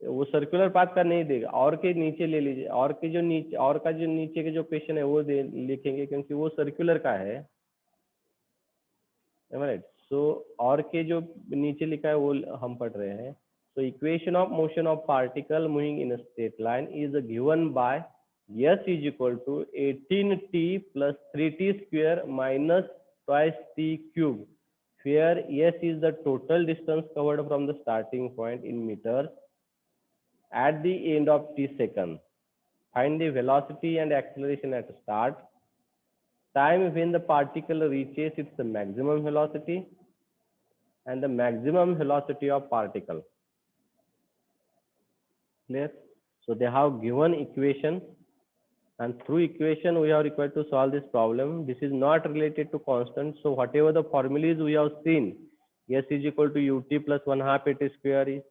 वो सर्कुलर पाथ का नहीं देगा, और के नीचे ले लीजिए, और के जो नीचे, और का जो नीचे के जो क्वेश्चन है वो लिखेंगे क्योंकि वो सर्कुलर का है. राइट. सो और के जो नीचे लिखा है वो हम पढ़ रहे हैं. So equation of motion of particle moving in a straight line is given by S is equal to 18t plus 3t square minus twice t cube, where S is the total distance covered from the starting point in meters at the end of t seconds. Find the velocity and acceleration at start, time when the particle reaches its maximum velocity, and the maximum velocity of particle. Clear? So they have given equation, and through equation we are required to solve this problem. This is not related to constant, so whatever the formulas we have seen, S is equal to ut plus 1/2 at square, is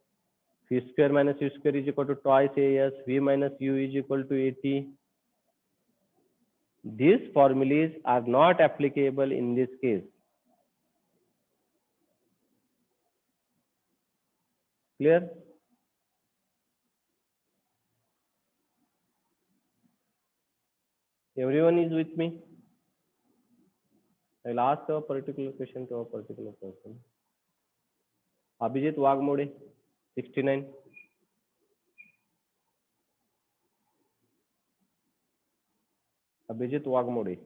v square minus u square is equal to twice as, v minus u is equal to at. These formulas are not applicable in this case. Clear? Everyone is with me? I will ask a particular question to a particular person. Abhijit Wagmode, 69. Abhijit Wagmode.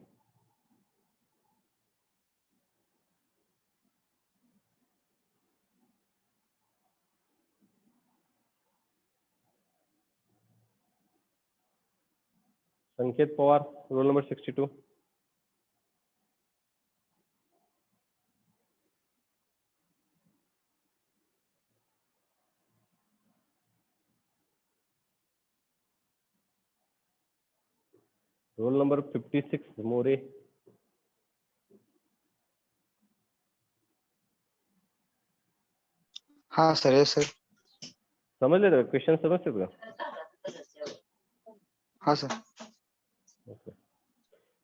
Sanket Pawar, roll number 62. Roll number 56, More. हाँ sir, yes sir. समझ ले रहे question, समझ सकते हो? हाँ sir. Okay.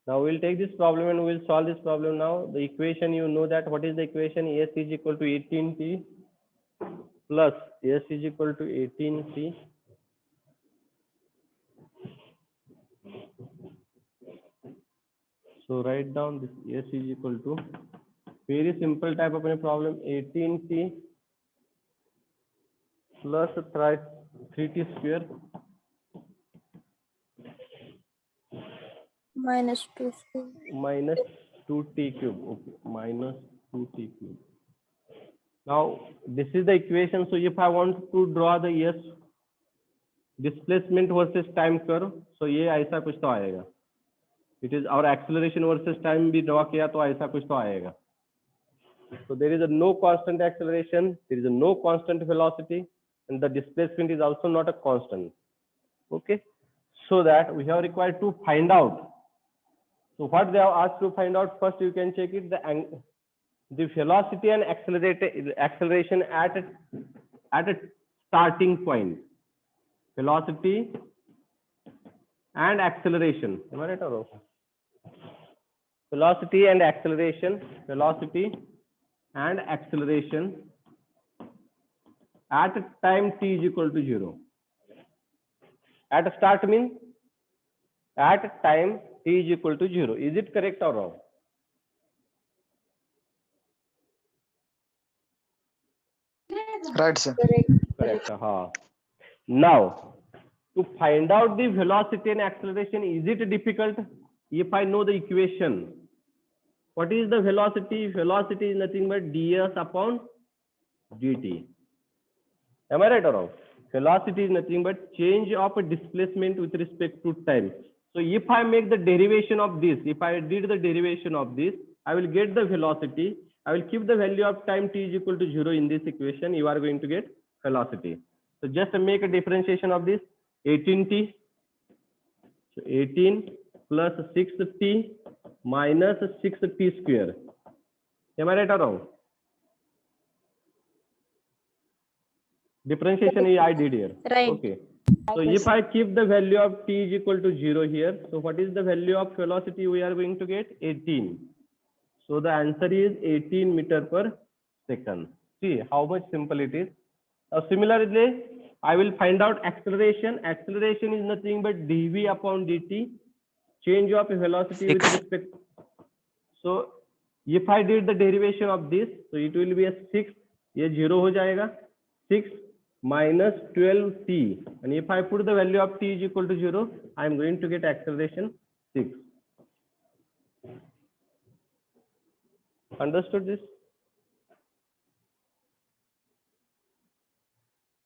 Now we'll take this problem and we'll solve this problem now. The equation, you know that what is the equation? S is equal to 18t plus S is equal to 18t so write down this S is equal to, very simple type of a problem, 18t plus 3t square minus 2 square. minus 2t cube. Okay, minus 2t cube. Now this is the equation. So if I want to draw the S displacement versus time curve, so ये ऐसा कुछ तो आएगा. It is और acceleration versus time भी draw किया तो ऐसा कुछ तो आएगा. So there is a no constant acceleration, there is a no constant velocity, and the displacement is also not a constant. Okay, so that we have required to find out. So what they have asked to find out, first you can check it, the velocity and acceleration at a starting point. Velocity and acceleration. Am I right or wrong? Velocity and acceleration. Velocity and acceleration at a time t is equal to 0. At a start means at a time t is equal to 0. Is it correct or wrong? Right, sir. Correct. Correct. Now, to find out the velocity and acceleration, is it difficult? If I know the equation, what is the velocity? Velocity is nothing but ds upon dt. Am I right or wrong? Velocity is nothing but change of a displacement with respect to time. So if I make the derivation of this, if I did the derivation of this, I will get the velocity. I will keep the value of time t is equal to 0 in this equation. You are going to get velocity. So just make a differentiation of this 18t. So 18 plus 6t minus 6t square. Am I right or wrong? Differentiation I did here. Right. Okay. So if I keep the value of t is equal to 0 here, so what is the value of velocity we are going to get? 18. So the answer is 18 meter per second. See how much simple it is. Now similarly, I will find out acceleration. Acceleration is nothing but dv upon dt, change of velocity with respect. So if I did the derivation of this, so it will be a 6. ये 0 हो जाएगा. 6 minus 12t. And if I put the value of t is equal to 0, I am going to get acceleration 6. Understood this?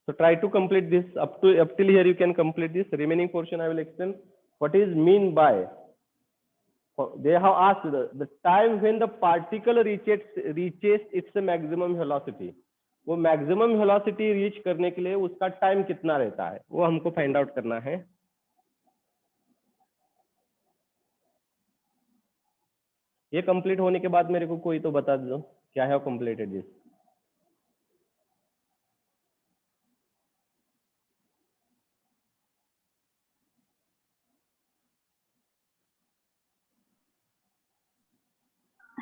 So try to complete this up till here. You can complete this. Remaining portion I will explain. What is mean by? They have asked the time when the particle reaches its maximum velocity. वो maximum velocity reach करने के लिए उसका time कितना रहता है वो हमको फाइंड आउट करना है. ये कंप्लीट होने के बाद मेरे को कोई तो बता दो क्या है कंप्लीटेड दिस.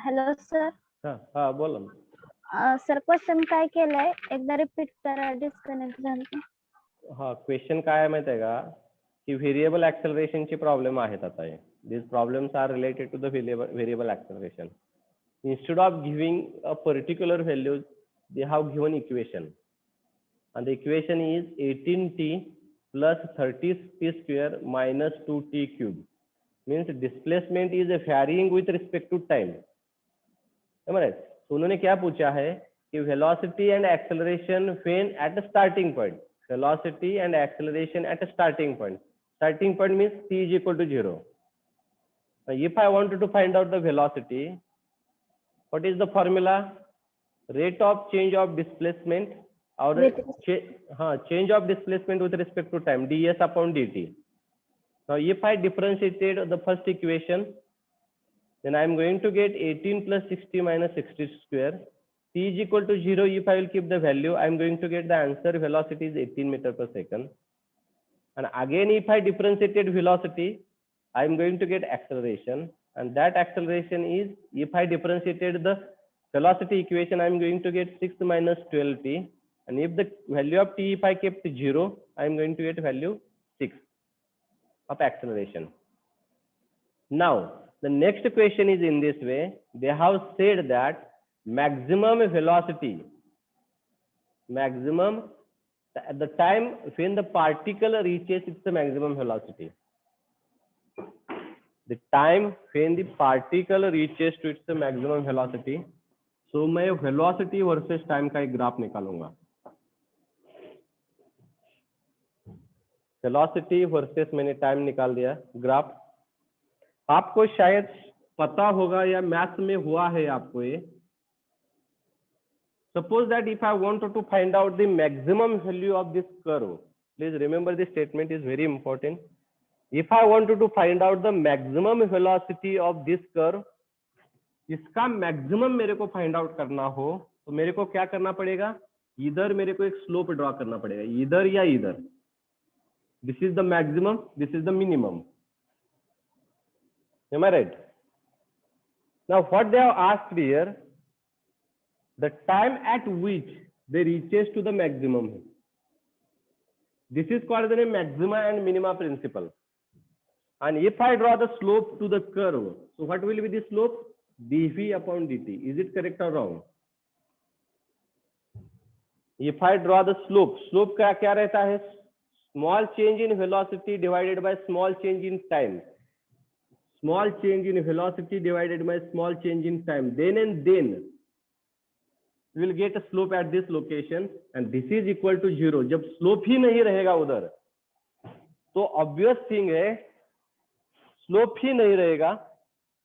Hello sir. हा बोला. सर क्वेश्चन काय केलंय एकदा रिपीट करा, डिस्कनेक्ट झालं. हा क्वेश्चन काय आहे माहिती आहे का की व्हेरिएबल ऍक्सेलरेशन ची प्रॉब्लेम आहेत आता. हे these problems are related to the variable acceleration. Instead of giving a particular value, they have given equation, and the equation is 18t plus 30t square minus 2t cube. Means displacement is varying with respect to time. Am I right? So उन्होंने क्या पूछा है कि velocity and acceleration when at the starting point. Velocity and acceleration at a starting point. Starting point means t is equal to 0. Now, if I wanted to find out the velocity, what is the formula? Rate of change of displacement or change of displacement with respect to time, ds upon dt. Now, if I differentiated the first equation, then I am going to get 18 plus 60 minus 60 square. T is equal to 0. If I will keep the value, I am going to get the answer. Velocity is 18 meter per second. And again, if I differentiated velocity, I am going to get acceleration. And that acceleration is, if I differentiated the velocity equation, I am going to get 6 minus 12t. And if the value of t, if I kept 0, I am going to get value 6 of acceleration. Now, the next question is in this way. They have said that maximum velocity, maximum at the time when the particle reaches its maximum velocity. The time when the particle reaches to its maximum velocity. So मैं velocity versus time का एक graph निकालूंगा. Velocity versus मैंने time निकाल दिया graph. आपको शायद पता होगा या मैथ्स में हुआ है आपको ये. Suppose that if I wanted to find out the maximum value of this curve, please remember this statement is very important. If I wanted to find out the maximum velocity of this curve, इसका maximum मेरे को find out करना हो तो मेरे को क्या करना पड़ेगा, इधर मेरे को एक स्लोप ड्रॉ करना पड़ेगा, इधर या इधर. This is the maximum, this is the minimum. Am I right? Now what they have asked here, the time at which they reaches to the maximum. This is called the maxima and minima principle. And if I draw the slope to the curve, so what will be the slope? dv upon dt. Is it correct or wrong? If I draw the slope, slope का क्या रहता है? Small change in velocity divided by small change in time. Small change in velocity divided by small change in time. Then and then we will get a slope at this location and this is equal to 0. जब slope ही नहीं रहेगा उधर तो obvious thing है slope ही नहीं रहेगा.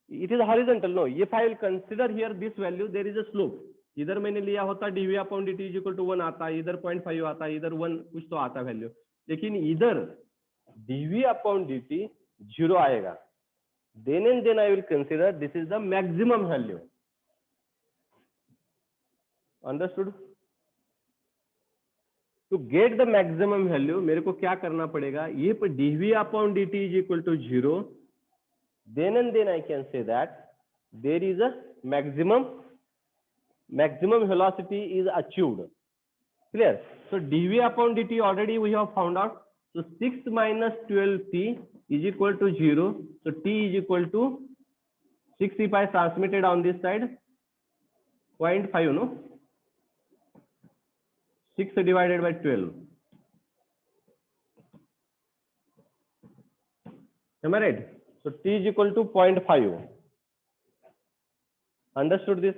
It is horizontal, no? If I will consider here this value, there is a slope. इधर मैंने लिया होता dv upon dt is equal to 1 आता, इधर 0.5 आता, इधर 1 कुछ तो आता वैल्यू, लेकिन इधर dv upon dt 0 आएगा. Then and then I will consider this is the maximum value. Understood? To get the maximum value, मेरे को क्या करना पड़ेगा? If dv upon dt is equal to 0, then and then I can say that there is a maximum velocity is achieved. Clear? So dv upon dt already we have found out. So 6 minus 12t is equal to 0. So t is equal to 6 if I transmitted on this side 0.5, no? 6 divided by 12. Am I right? So t is equal to 0.5. Understood this?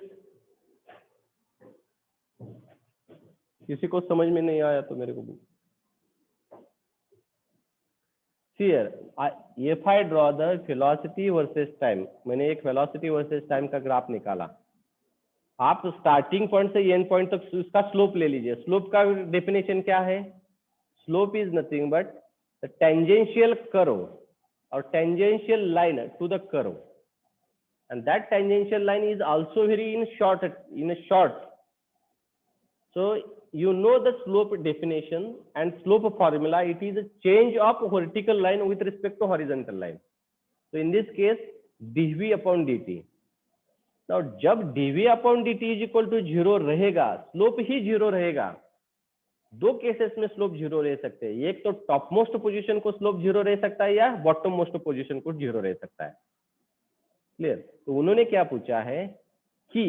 किसी को समझ में नहीं आया तो मेरे को see here, if I draw the velocity versus time, मैंने एक velocity versus time का ग्राफ निकाला. आप स्टार्टिंग पॉइंट से एंड पॉइंट तक उसका स्लोप ले लीजिए. स्लोप का डेफिनेशन क्या है? Slope is nothing but the tangential curve or tangential line to the curve, and that tangential line is also very in a short. So you know the slope definition and slope formula. It is a change of vertical line with respect to horizontal line. So in this case dv upon dt. Now जब dv upon dt is equal to 0 रहेगा, slope ही 0 रहेगा. दो cases में slope 0 रह सकते हैं. एक तो टॉप मोस्ट पोजीशन को स्लोप 0 रह सकता है या बॉटम मोस्ट पोजीशन को 0 रह सकता है. क्लियर? तो उन्होंने क्या पूछा है कि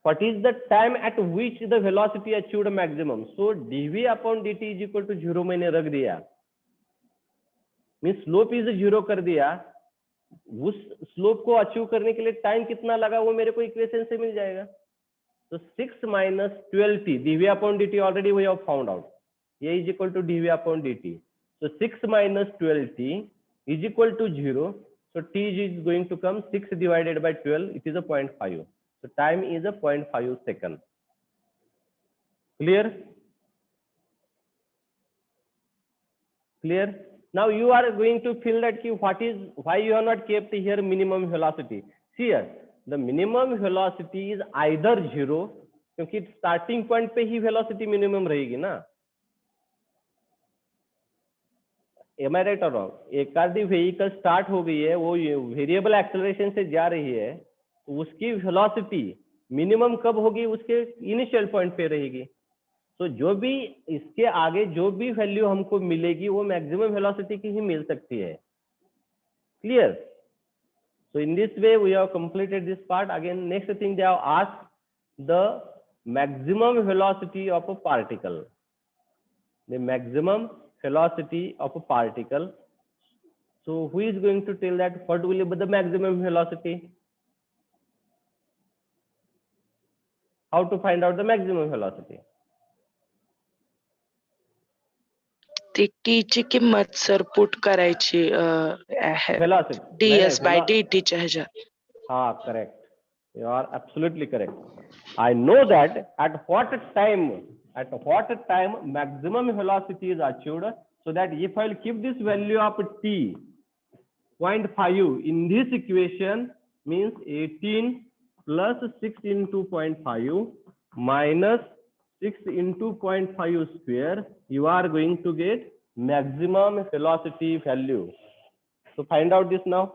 what is the time at which the velocity achieved maximum. So dv upon dt is equal to 0 मैंने रख दिया, मीन स्लोप इज 0 कर दिया. उस स्लोप को अचीव करने के लिए टाइम कितना लगा वो मेरे को इक्वेशन से मिल जाएगा. So 6 minus 12t dv upon dt already we have found out. A is equal to dv upon dt. So 6 minus 12t is equal to 0. So t is going to come 6 divided by 12. It is a 0.5. So time is a 0.5 second. Clear? Clear? Now you are going to feel that why you are not kept here minimum velocity. See here. The minimum velocity is either 0, क्योंकि starting point पे ही velocity minimum रहेगी ना. Am I right or wrong? एक आधी vehicle start हो गई है, वो वेरिएबल एक्सेलरेशन से जा रही है, तो उसकी वेलोसिटी मिनिमम कब होगी? उसके इनिशियल पॉइंट पे रहेगी. तो जो भी इसके आगे जो भी वैल्यू हमको मिलेगी वो मैक्सिमम वेलोसिटी की ही मिल सकती है. Clear? So in this way we have completed this part. Again, next thing they have asked the maximum velocity of a particle. The maximum velocity of a particle. So who is going to tell that what will be the maximum velocity? How to find out the maximum velocity? ती T ची किंमत sir put करायची Velocity. ds bye dt च्या ह्याच्यात. Ah, correct. You are absolutely correct. I know that at what time maximum velocity is achieved, so that if I will keep this value of t 0.5 in this equation, means 18 plus 6 into 0.5 minus 6 into 0.5 square, you are going to get maximum velocity value. So find out this now.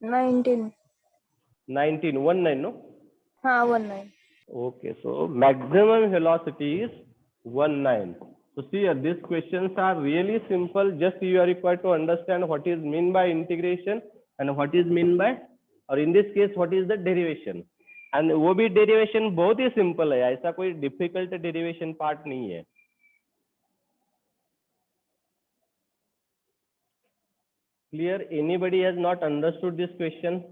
19. 19, no? हाँ 19. Okay, so maximum velocity is 19. So see here, these questions are really simple. Just you are required to understand what is mean by integration and what is mean by, or in this case, what is the derivation. And वो भी derivation बहुत ही simple है, ऐसा कोई difficult derivation part नहीं है. Clear? Anybody has not understood this question?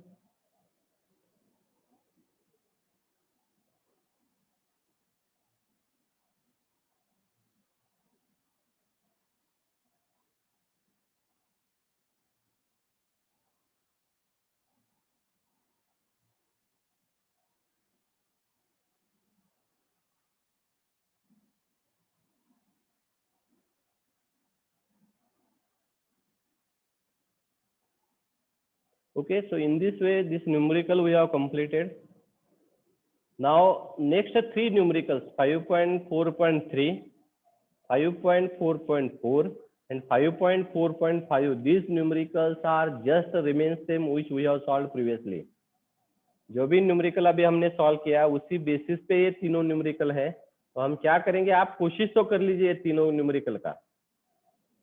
Okay, so in this way, this numerical we have completed. Now, next 3 numericals, 5.4.3, 5.4.4, and 5.4.5. These numericals are just remain same which we have solved previously. जो भी numerical अभी हमने solve किया उसी basis पे ये तीनों numerical है. तो हम क्या करेंगे, आप कोशिश तो कर लीजिए ये तीनों न्यूमेरिकल का,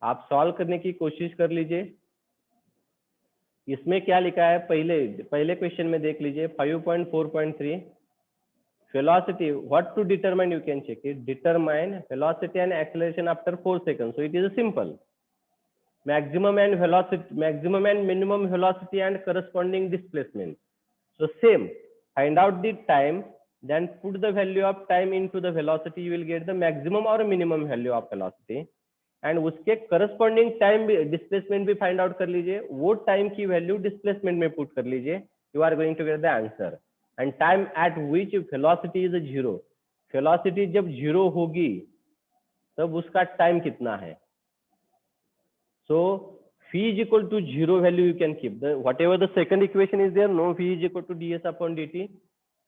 आप सॉल्व करने की कोशिश कर लीजिए. इसमें क्या लिखा है, पहले क्वेश्चन में देख लीजिए. 5.4.3 velocity, what to determine, you can check it. Determine velocity and acceleration after 4 seconds. So it is simple. Maximum and minimum velocity and corresponding displacement. So same, find out the time, then put the value of time into the velocity, you will get the maximum or minimum value of velocity. And उसके corresponding time displacement भी find out कर लीजिए, वो time की value displacement में put कर लीजिए, you are going to get the answer. And time at which velocity is 0. Velocity जब 0 होगी तब उसका time कितना है. So phi is equal to 0 value you can keep. Whatever the second equation is there, no phi is equal to ds upon dt.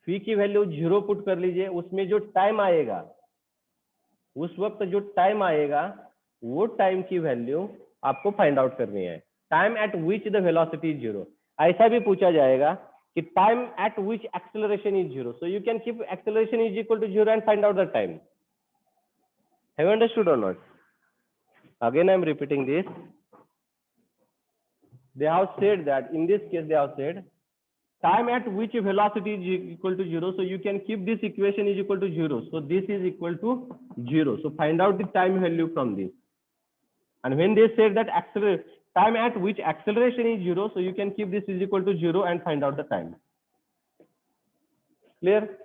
Phi की value 0 put कर लीजिए, उसमें जो time आएगा, उस वक्त जो time आएगा, वो time की value आपको find out करनी है. Time at which the velocity is 0. ऐसा भी पूछा जाएगा कि time at which acceleration is 0. So you can keep acceleration is equal to 0 and find out the time. Have you understood or not? Again, I am repeating this. They have said that in this case, they have said time at which velocity is equal to 0. So you can keep this equation is equal to 0. So this is equal to 0. So find out the time value from this. And when they said that time at which acceleration is 0, so you can keep this is equal to 0 and find out the time. Clear?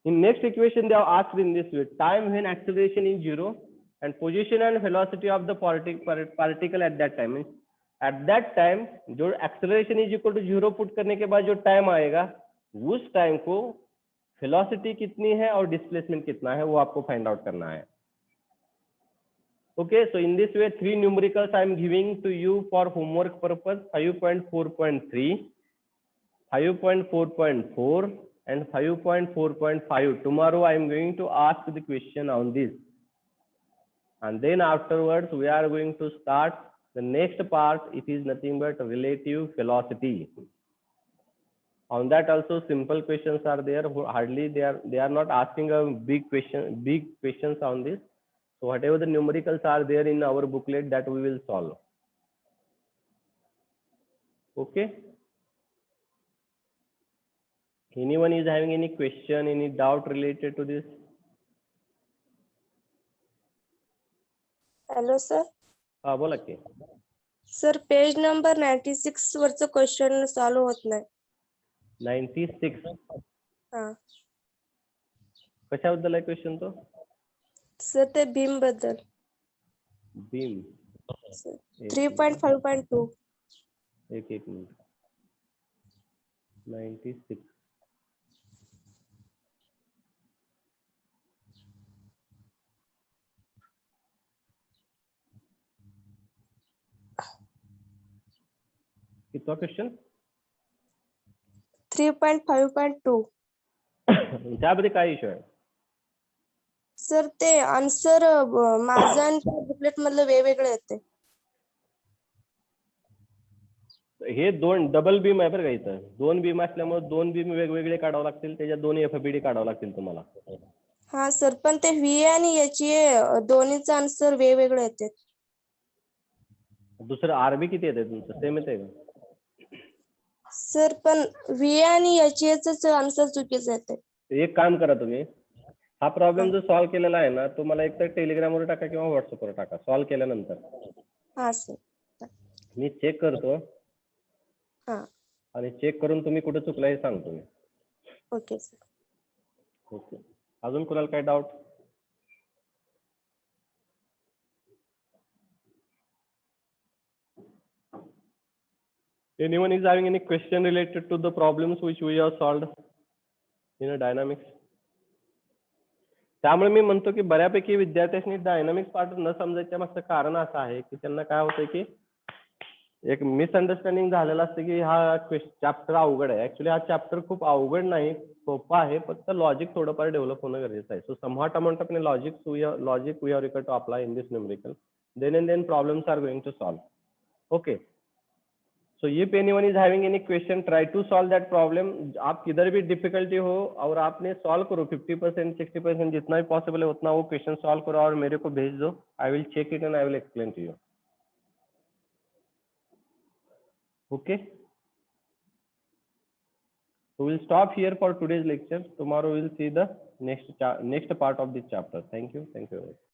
In next equation, they have asked in this way: time when acceleration is 0 and position and velocity of the particle at that time. At that time, जो acceleration is equal to 0 put करने के बाद जो time आएगा, उस time को velocity कितनी है और displacement कितना है, वो आपको find out करना है. Okay, so in this way, 3 numericals I am giving to you for homework purpose: 5.4.3, 5.4.4, and 5.4.5. Tomorrow I am going to ask the question on this. And then afterwards, we are going to start the next part. It is nothing but relative velocity. On that also simple questions are there. Hardly they are not asking a big questions on this. So whatever the numericals are there in our booklet, that we will solve. Okay. Anyone is having any question, any doubt related to this? Hello sir. हा बोला की. Sir page number 96 वरचं question solve होत नाही. 96. हा कशाबद्दल आहे question तो? सर ते भीम बद्दल बीम. 3.5.2 एक मिनिट. 96. कितवा क्वेश्चन? 3.5.2 त्यामध्ये काय इश्यू आहे? सर ते आन्सर माझं आणि बुकलेट मधलं वेगवेगळे येते. हे दोन डबल बीम आहे बरं का इथं. दोन बीम असल्यामुळे दोन बीम वेगवेगळे काढावं लागतील, त्याच्यात दोन FBD काढावं लागतील तुम्हाला. हा सर पण ते VA आणि HA दोन्हीचा आन्सर वेगवेगळे येते. दुसरं RB किती येते तुमचं? सेम येते का? सर पण VA आणि HA च आन्सर चुकीचं येते. एक काम करा तुम्ही, हा प्रॉब्लेम जो सॉल्व्ह केलेला आहे ना, तो मला एकतर टेलिग्रामवर टाका किंवा व्हॉट्सअपवर टाका सॉल्व्ह केल्यानंतर. हा सर. मी चेक करतो हा आणि चेक करून तुम्ही कुठे चुकला हे सांगतो मी. Okay sir. ओके. अजून कोणाला काय doubt? Anyone is having any question related to the problems which we have solved in a dynamics? त्यामुळे मी म्हणतो की बऱ्यापैकी विद्यार्थ्यांनी डायनामिक्स पार्ट न समजायच्या मागचं कारण असं आहे की त्यांना काय होतं की एक मिसअंडरस्टँडिंग झालेला असतं की हा चॅप्टर अवघड आहे. ऍक्च्युली हा चॅप्टर खूप अवघड नाही, सोपा आहे, फक्त लॉजिक थोडंफार डेव्हलप होणं गरजेचं आहे. सो somewhat amount of logic we are required to apply in this numerical, then and then problems are going to solve. Okay. So if anyone is having any question, try to solve that problem. आप किधर भी difficulty हो और आपने solve करो 50% 60% जितना भी possible है उतना वो क्वेश्चन सॉल्व करो और मेरे को भेज दो. I will check it and I will explain to you. Okay. So we'll stop here for today's lecture. Tomorrow we'll see the next part of this chapter. Thank you. Thank you.